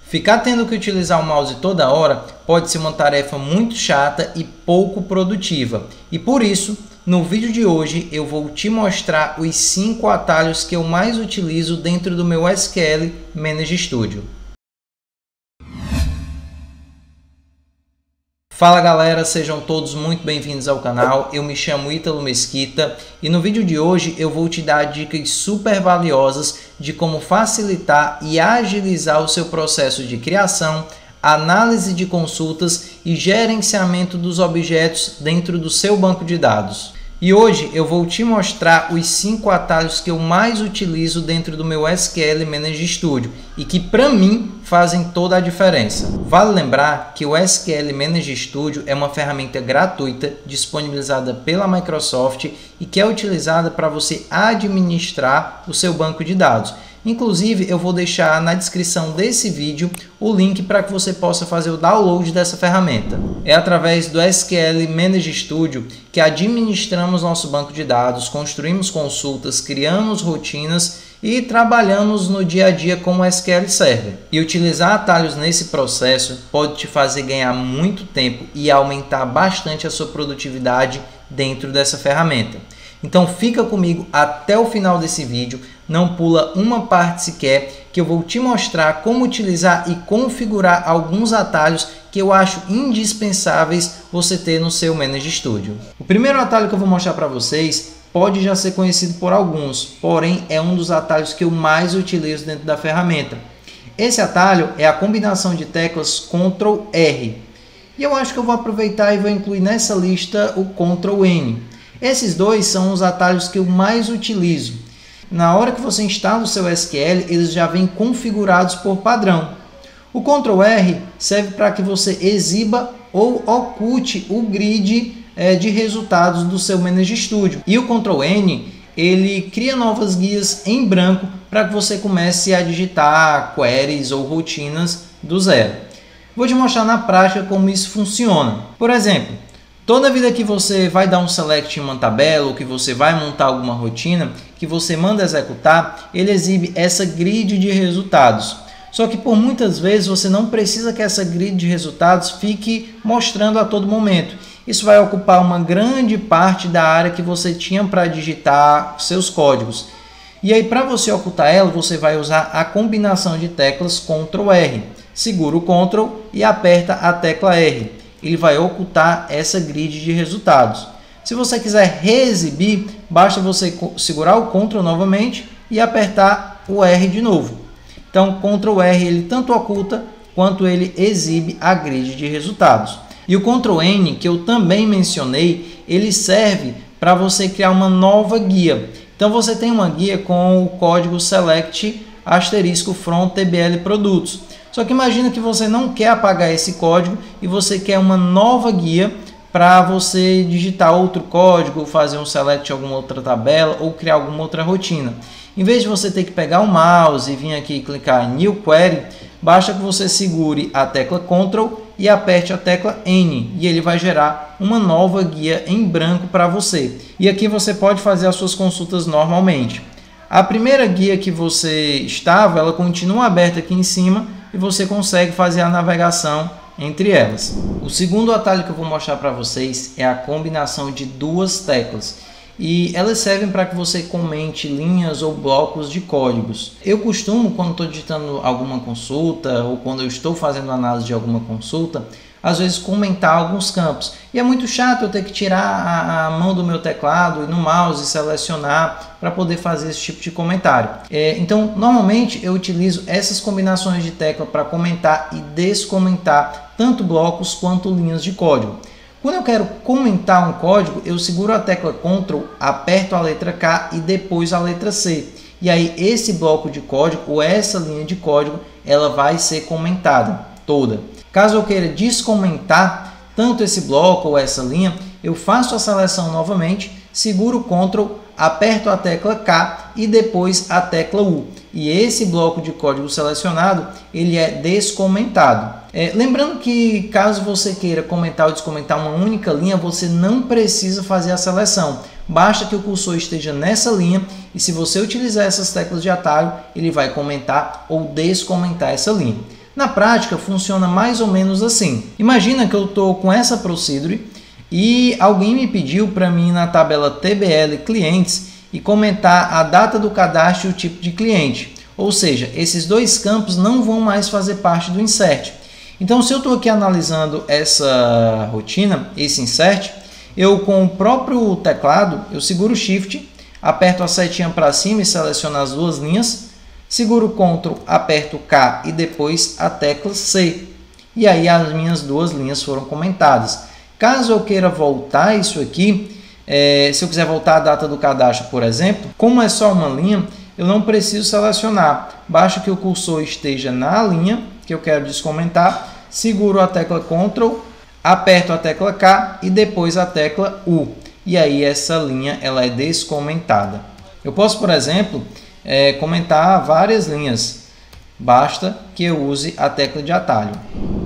Ficar tendo que utilizar o mouse toda hora pode ser uma tarefa muito chata e pouco produtiva. E por isso, no vídeo de hoje eu vou te mostrar os 5 atalhos que eu mais utilizo dentro do meu SQL Manage Studio. Fala galera, sejam todos muito bem-vindos ao canal. Eu me chamo Ítalo Mesquita e no vídeo de hoje eu vou te dar dicas super valiosas de como facilitar e agilizar o seu processo de criação, análise de consultas e gerenciamento dos objetos dentro do seu banco de dados. E hoje eu vou te mostrar os 5 atalhos que eu mais utilizo dentro do meu SQL Manage Studio e que para mim fazem toda a diferença. Vale lembrar que o SQL Manage Studio é uma ferramenta gratuita disponibilizada pela Microsoft e que é utilizada para você administrar o seu banco de dados. Inclusive, eu vou deixar na descrição desse vídeo o link para que você possa fazer o download dessa ferramenta. É através do SQL Manage Studio que administramos nosso banco de dados, construímos consultas, criamos rotinas e trabalhamos no dia a dia com o SQL Server. E utilizar atalhos nesse processo pode te fazer ganhar muito tempo e aumentar bastante a sua produtividade dentro dessa ferramenta. Então fica comigo até o final desse vídeo, não pula uma parte sequer, que eu vou te mostrar como utilizar e configurar alguns atalhos que eu acho indispensáveis você ter no seu Manage Studio. O primeiro atalho que eu vou mostrar para vocês pode já ser conhecido por alguns, porém é um dos atalhos que eu mais utilizo dentro da ferramenta. Esse atalho é a combinação de teclas Ctrl R. E eu acho que eu vou aproveitar e vou incluir nessa lista o Ctrl N. Esses dois são os atalhos que eu mais utilizo. Na hora que você instala o seu SQL, eles já vêm configurados por padrão. O Ctrl R serve para que você exiba ou oculte o grid de resultados do seu Manage Studio. E o Ctrl N, ele cria novas guias em branco para que você comece a digitar queries ou rotinas do zero. Vou te mostrar na prática como isso funciona. Por exemplo, toda vida que você vai dar um select em uma tabela ou que você vai montar alguma rotina, que você manda executar, ele exibe essa grid de resultados. Só que por muitas vezes você não precisa que essa grid de resultados fique mostrando a todo momento. Isso vai ocupar uma grande parte da área que você tinha para digitar seus códigos. E aí, para você ocultar ela, você vai usar a combinação de teclas Ctrl R. Segura o Ctrl e aperta a tecla R. Ele vai ocultar essa grid de resultados. Se você quiser reexibir, basta você segurar o Ctrl novamente e apertar o R de novo. Então, Ctrl R ele tanto oculta quanto ele exibe a grid de resultados. E o Ctrl N, que eu também mencionei, ele serve para você criar uma nova guia. Então, você tem uma guia com o código select * from tbl produtos. Só que imagina que você não quer apagar esse código e você quer uma nova guia para você digitar outro código, fazer um select de alguma outra tabela ou criar alguma outra rotina. Em vez de você ter que pegar o mouse e vir aqui e clicar em New Query, basta que você segure a tecla Ctrl e aperte a tecla N e ele vai gerar uma nova guia em branco para você. E aqui você pode fazer as suas consultas normalmente. A primeira guia que você estava, ela continua aberta aqui em cima e você consegue fazer a navegação entre elas. O segundo atalho que eu vou mostrar para vocês é a combinação de duas teclas. E elas servem para que você comente linhas ou blocos de códigos. Eu costumo, quando estou digitando alguma consulta ou quando eu estou fazendo análise de alguma consulta, às vezes comentar alguns campos. E é muito chato eu ter que tirar a mão do meu teclado e no mouse selecionar para poder fazer esse tipo de comentário. Então, normalmente eu utilizo essas combinações de tecla para comentar e descomentar tanto blocos quanto linhas de código. Quando eu quero comentar um código, eu seguro a tecla Ctrl, aperto a letra K e depois a letra C. E aí esse bloco de código ou essa linha de código, ela vai ser comentada toda. Caso eu queira descomentar tanto esse bloco ou essa linha, eu faço a seleção novamente, seguro o Ctrl, aperto a tecla K e depois a tecla U. E esse bloco de código selecionado, ele é descomentado. Lembrando que caso você queira comentar ou descomentar uma única linha, você não precisa fazer a seleção. Basta que o cursor esteja nessa linha e se você utilizar essas teclas de atalho, ele vai comentar ou descomentar essa linha. Na prática, funciona mais ou menos assim. Imagina que eu estou com essa procedure e alguém me pediu para mim na tabela TBL clientes e comentar a data do cadastro e o tipo de cliente. Ou seja, esses dois campos não vão mais fazer parte do insert. Então, se eu estou aqui analisando essa rotina, esse insert, eu com o próprio teclado, eu seguro o Shift, aperto a setinha para cima e seleciono as duas linhas, seguro o Ctrl, aperto o K e depois a tecla C. E aí as minhas duas linhas foram comentadas. Caso eu queira voltar isso aqui, se eu quiser voltar a data do cadastro, por exemplo, como é só uma linha, eu não preciso selecionar. Basta que o cursor esteja na linha que eu quero descomentar, seguro a tecla Ctrl, aperto a tecla K e depois a tecla U. E aí essa linha ela é descomentada. Eu posso, por exemplo, comentar várias linhas. Basta que eu use a tecla de atalho.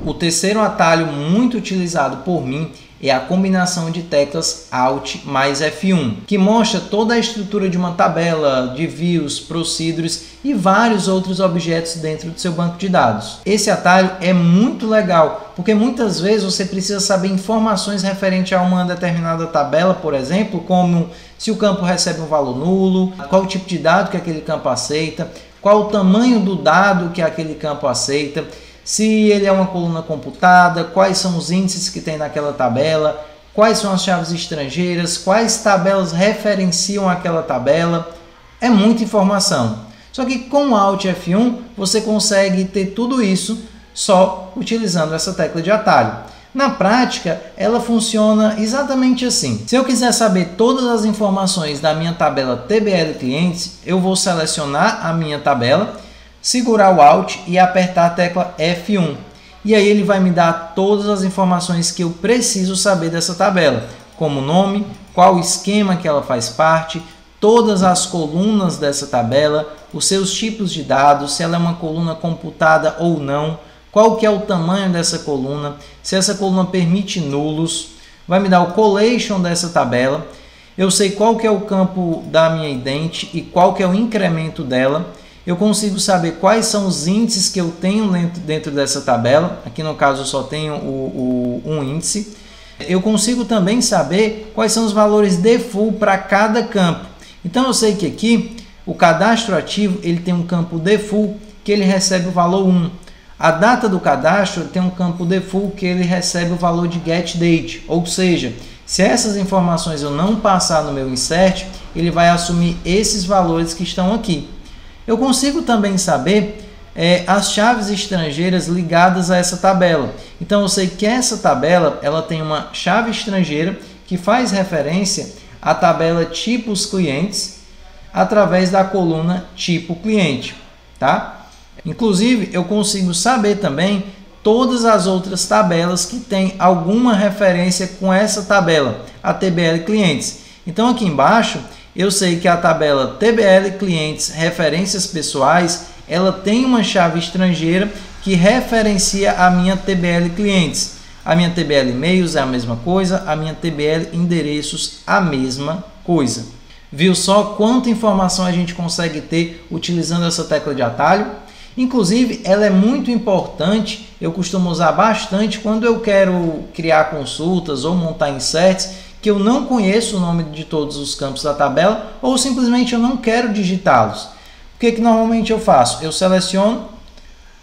O terceiro atalho muito utilizado por mim é a combinação de teclas Alt mais F1, que mostra toda a estrutura de uma tabela, de views, procedures e vários outros objetos dentro do seu banco de dados. Esse atalho é muito legal, porque muitas vezes você precisa saber informações referentes a uma determinada tabela, por exemplo, como se o campo recebe um valor nulo, qual o tipo de dado que aquele campo aceita, qual o tamanho do dado que aquele campo aceita, se ele é uma coluna computada, quais são os índices que tem naquela tabela, quais são as chaves estrangeiras, quais tabelas referenciam aquela tabela. É muita informação. Só que com o Alt F1 você consegue ter tudo isso só utilizando essa tecla de atalho. Na prática, ela funciona exatamente assim. Se eu quiser saber todas as informações da minha tabela TBL Clientes, eu vou selecionar a minha tabela, segurar o Alt e apertar a tecla F1. E aí ele vai me dar todas as informações que eu preciso saber dessa tabela, como o nome, qual o esquema que ela faz parte, todas as colunas dessa tabela, os seus tipos de dados, se ela é uma coluna computada ou não, qual que é o tamanho dessa coluna, se essa coluna permite nulos, vai me dar o collation dessa tabela, eu sei qual que é o campo da minha ident e qual que é o incremento dela, eu consigo saber quais são os índices que eu tenho dentro dessa tabela, aqui no caso eu só tenho um índice, eu consigo também saber quais são os valores default para cada campo, então eu sei que aqui o cadastro ativo ele tem um campo default que ele recebe o valor 1, a data do cadastro tem um campo default que ele recebe o valor de getDate, ou seja, se essas informações eu não passar no meu insert, ele vai assumir esses valores que estão aqui. Eu consigo também saber as chaves estrangeiras ligadas a essa tabela. Então eu sei que essa tabela ela tem uma chave estrangeira que faz referência à tabela tipos clientes através da coluna tipo cliente, tá? Inclusive, eu consigo saber também todas as outras tabelas que têm alguma referência com essa tabela, a TBL Clientes. Então, aqui embaixo, eu sei que a tabela TBL Clientes Referências Pessoais, ela tem uma chave estrangeira que referencia a minha TBL Clientes. A minha TBL E-mails é a mesma coisa, a minha TBL Endereços a mesma coisa. Viu só quanta informação a gente consegue ter utilizando essa tecla de atalho? Inclusive, ela é muito importante, eu costumo usar bastante quando eu quero criar consultas ou montar inserts, que eu não conheço o nome de todos os campos da tabela ou simplesmente eu não quero digitá-los. O que normalmente eu faço? Eu seleciono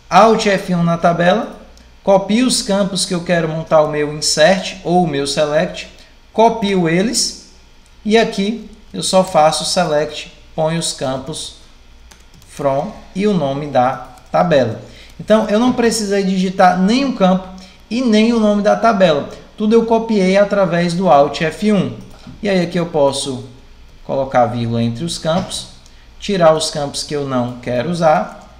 Alt F1 na tabela, copio os campos que eu quero montar o meu insert ou o meu select, copio eles e aqui eu só faço select, ponho os campos from e o nome da tabela. Então, eu não precisei digitar nenhum campo e nem o nome da tabela. Tudo eu copiei através do Alt F1. E aí aqui eu posso colocar vírgula entre os campos, tirar os campos que eu não quero usar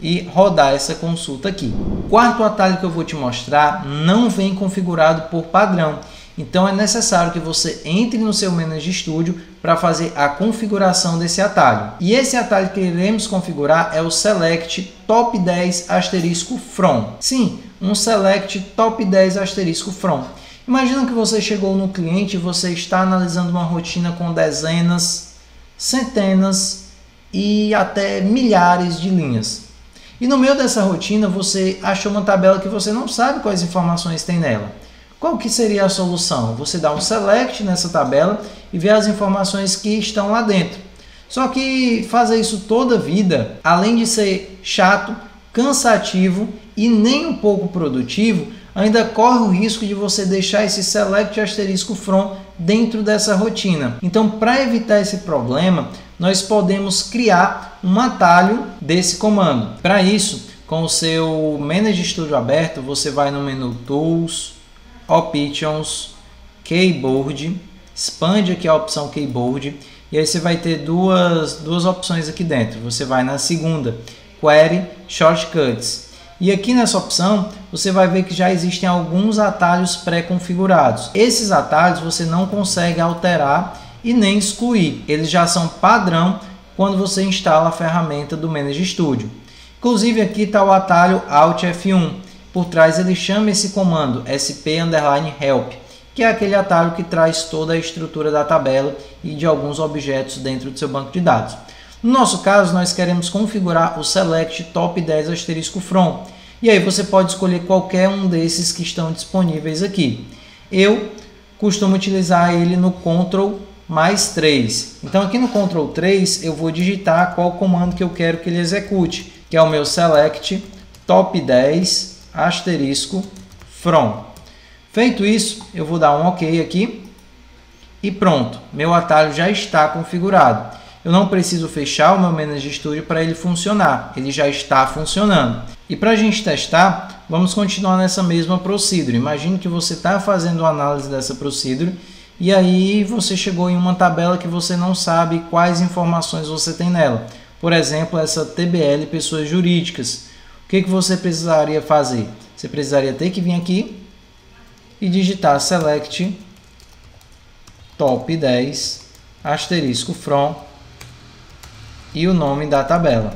e rodar essa consulta aqui. O quarto atalho que eu vou te mostrar não vem configurado por padrão. Então é necessário que você entre no seu Manage Studio para fazer a configuração desse atalho. E esse atalho que iremos configurar é o Select Top 10 * From. Sim, um Select Top 10 * From. Imagina que você chegou no cliente e você está analisando uma rotina com dezenas, centenas e até milhares de linhas. E no meio dessa rotina você achou uma tabela que você não sabe quais informações tem nela. Qual que seria a solução? Você dá um select nessa tabela e vê as informações que estão lá dentro. Só que fazer isso toda a vida, além de ser chato, cansativo e nem um pouco produtivo, ainda corre o risco de você deixar esse select asterisco from dentro dessa rotina. Então, para evitar esse problema, nós podemos criar um atalho desse comando. Para isso, com o seu Manage Studio aberto, você vai no menu Tools, Options, Keyboard, expande aqui a opção Keyboard e aí você vai ter duas opções aqui dentro. Você vai na segunda, Query Shortcuts. E aqui nessa opção você vai ver que já existem alguns atalhos pré-configurados. Esses atalhos você não consegue alterar e nem excluir. Eles já são padrão quando você instala a ferramenta do Manage Studio. Inclusive aqui está o atalho Alt F1. Por trás ele chama esse comando sp_help, que é aquele atalho que traz toda a estrutura da tabela e de alguns objetos dentro do seu banco de dados. No nosso caso, nós queremos configurar o Select Top 10 asterisco from. E aí você pode escolher qualquer um desses que estão disponíveis aqui. Eu costumo utilizar ele no Ctrl mais 3. Então aqui no Ctrl 3 eu vou digitar qual comando que eu quero que ele execute, que é o meu Select Top 10 asterisco from. Feito isso, eu vou dar um OK aqui e pronto, meu atalho já está configurado. Eu não preciso fechar o meu Manage Studio para ele funcionar, ele já está funcionando. E para a gente testar, vamos continuar nessa mesma procedure. Imagine que você está fazendo a análise dessa procedure e aí você chegou em uma tabela que você não sabe quais informações você tem nela. Por exemplo, essa TBL Pessoas Jurídicas. O que você precisaria fazer? Você precisaria ter que vir aqui e digitar Select Top 10 asterisco from e o nome da tabela.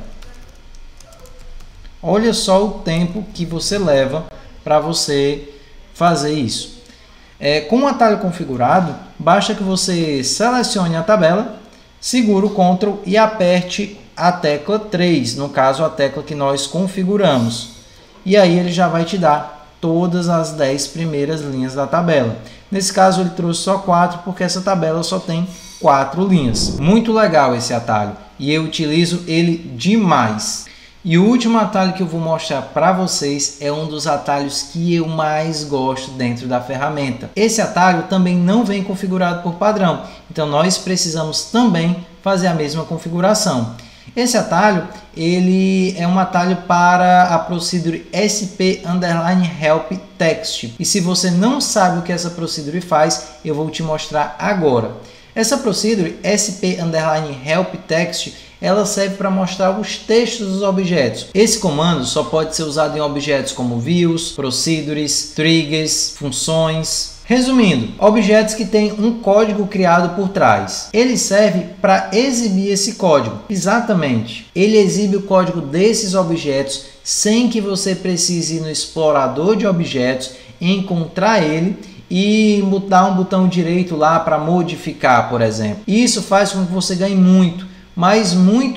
Olha só o tempo que você leva para você fazer isso. Com o atalho configurado, basta que você selecione a tabela, segure o Ctrl e aperte a tecla 3, no caso a tecla que nós configuramos. E aí ele já vai te dar todas as 10 primeiras linhas da tabela. Nesse caso ele trouxe só 4 porque essa tabela só tem 4 linhas. Muito legal esse atalho e eu utilizo ele demais. E o último atalho que eu vou mostrar para vocês é um dos atalhos que eu mais gosto dentro da ferramenta. Esse atalho também não vem configurado por padrão, então nós precisamos também fazer a mesma configuração. Esse atalho ele é um atalho para a procedure sp_help text. E se você não sabe o que essa procedure faz, eu vou te mostrar agora. Essa procedure sp_help text ela serve para mostrar os textos dos objetos. Esse comando só pode ser usado em objetos como views, procedures, triggers, funções. Resumindo, objetos que têm um código criado por trás. Ele serve para exibir esse código. Exatamente. Ele exibe o código desses objetos sem que você precise ir no explorador de objetos, encontrar ele e dar um botão direito lá para modificar, por exemplo. Isso faz com que você ganhe muito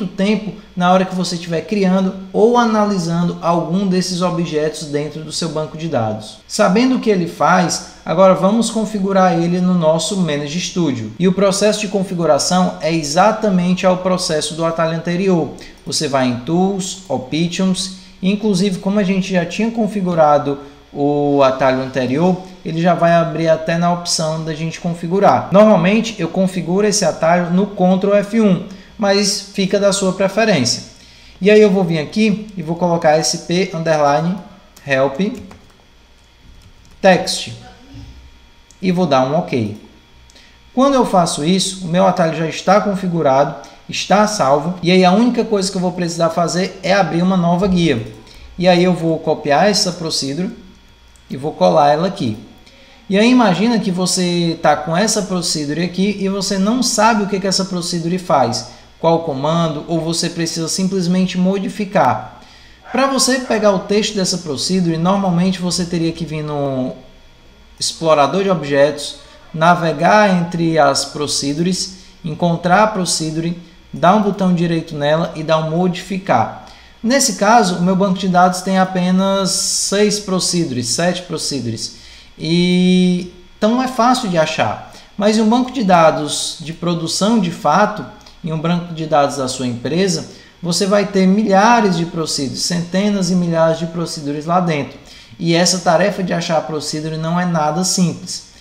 tempo na hora que você estiver criando ou analisando algum desses objetos dentro do seu banco de dados. Sabendo o que ele faz, agora vamos configurar ele no nosso Manage Studio. E o processo de configuração é exatamente o processo do atalho anterior. Você vai em Tools, Options, inclusive como a gente já tinha configurado o atalho anterior, ele já vai abrir até na opção da gente configurar. Normalmente eu configuro esse atalho no Ctrl F1, mas fica da sua preferência. E aí eu vou vir aqui e vou colocar sp_help text e vou dar um OK. Quando eu faço isso, o meu atalho já está configurado, está salvo, e aí a única coisa que eu vou precisar fazer é abrir uma nova guia. E aí eu vou copiar essa procedure e vou colar ela aqui. E aí imagina que você está com essa procedure aqui e você não sabe o que essa procedure faz, qual comando, ou você precisa simplesmente modificar. Para você pegar o texto dessa procedure, normalmente você teria que vir no explorador de objetos, navegar entre as procedures, encontrar a procedure, dar um botão direito nela e dar um modificar. Nesse caso, o meu banco de dados tem apenas 6 procedures, 7 procedures. Então é fácil de achar. Mas em um banco de dados de produção de fato, em um banco de dados da sua empresa, você vai ter milhares de procedures, centenas e milhares de procedures lá dentro. E essa tarefa de achar a procedure não é nada simples.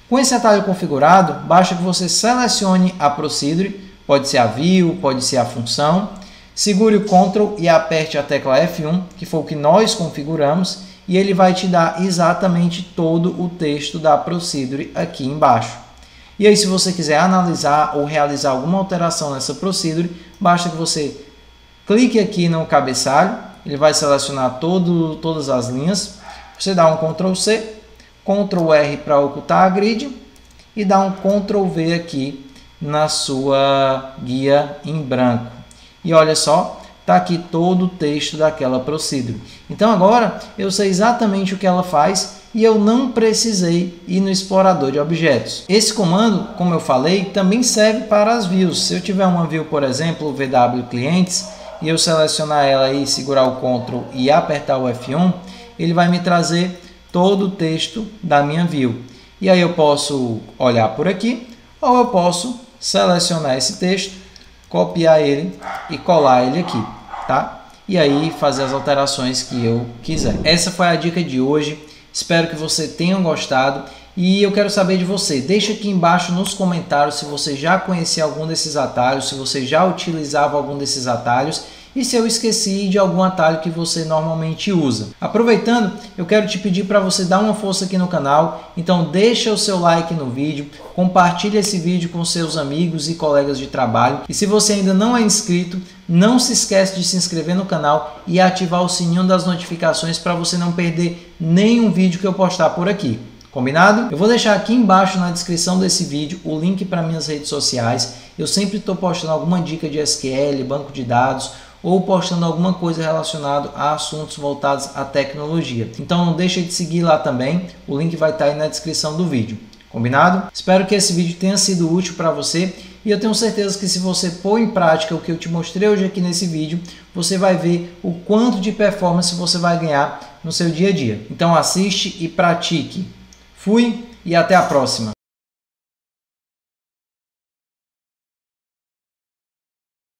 Com esse atalho configurado, basta que você selecione a procedure, pode ser a view, pode ser a função, segure o Ctrl e aperte a tecla F1, que foi o que nós configuramos, e ele vai te dar exatamente todo o texto da procedure aqui embaixo. E aí, se você quiser analisar ou realizar alguma alteração nessa procedure, basta que você clique aqui no cabeçalho, ele vai selecionar todas as linhas, você dá um Ctrl C, Ctrl R para ocultar a grid e dá um Ctrl V aqui na sua guia em branco. E olha só, está aqui todo o texto daquela procedure. Então agora eu sei exatamente o que ela faz e eu não precisei ir no explorador de objetos. Esse comando, como eu falei, também serve para as views. Se eu tiver uma view, por exemplo, VW Clientes, e eu selecionar ela e segurar o Ctrl e apertar o F1, ele vai me trazer todo o texto da minha view. E aí eu posso olhar por aqui, ou eu posso selecionar esse texto, copiar ele e colar ele aqui, tá? E aí fazer as alterações que eu quiser. Essa foi a dica de hoje. Espero que você tenha gostado e eu quero saber de você. Deixa aqui embaixo nos comentários se você já conhecia algum desses atalhos, se você já utilizava algum desses atalhos e se eu esqueci de algum atalho que você normalmente usa. Aproveitando, eu quero te pedir para você dar uma força aqui no canal, então deixa o seu like no vídeo, compartilhe esse vídeo com seus amigos e colegas de trabalho e se você ainda não é inscrito, não se esquece de se inscrever no canal e ativar o sininho das notificações para você não perder nenhum vídeo que eu postar por aqui. Combinado? Eu vou deixar aqui embaixo na descrição desse vídeo o link para minhas redes sociais. Eu sempre estou postando alguma dica de SQL, banco de dados ou postando alguma coisa relacionada a assuntos voltados à tecnologia. Então não deixe de seguir lá também, o link vai estar aí na descrição do vídeo. Combinado? Espero que esse vídeo tenha sido útil para você e eu tenho certeza que se você pôr em prática o que eu te mostrei hoje aqui nesse vídeo, você vai ver o quanto de performance você vai ganhar no seu dia a dia. Então assiste e pratique. Fui e até a próxima!